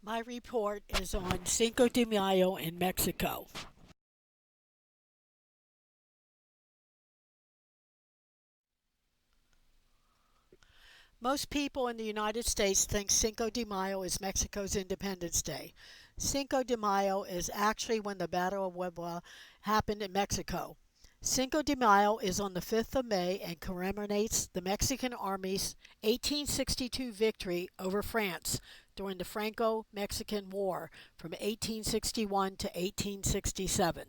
My report is on Cinco de Mayo in Mexico. Most people in the United States think Cinco de Mayo is Mexico's Independence Day. Cinco de Mayo is actually when the Battle of Puebla happened in Mexico. Cinco de Mayo is on the 5th of May and commemorates the Mexican Army's 1862 victory over France during the Franco-Mexican War from 1861 to 1867.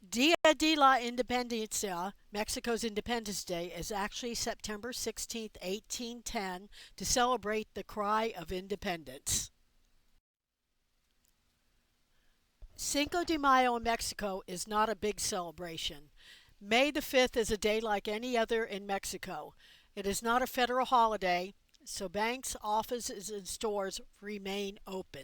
Dia de la Independencia, Mexico's Independence Day, is actually September 16, 1810, to celebrate the cry of independence. Cinco de Mayo in Mexico is not a big celebration. May the 5th is a day like any other in Mexico. It is not a federal holiday, so banks, offices, and stores remain open.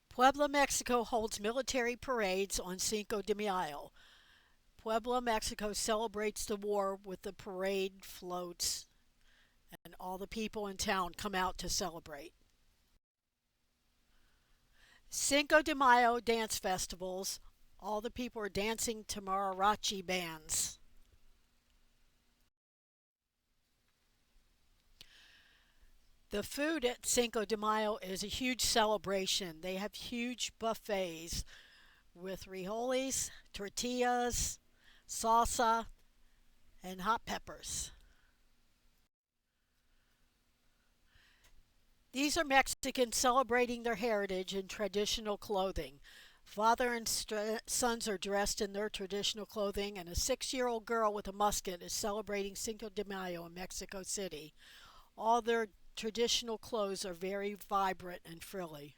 Puebla, Mexico holds military parades on Cinco de Mayo. Puebla, Mexico celebrates the war with the parade floats, and all the people in town come out to celebrate. Cinco de Mayo dance festivals. All the people are dancing to mariachi bands. The food at Cinco de Mayo is a huge celebration. They have huge buffets with frijoles, tortillas, salsa, and hot peppers. These are Mexicans celebrating their heritage in traditional clothing. Father and sons are dressed in their traditional clothing, and a 6-year-old girl with a musket is celebrating Cinco de Mayo in Mexico City. All their traditional clothes are very vibrant and frilly.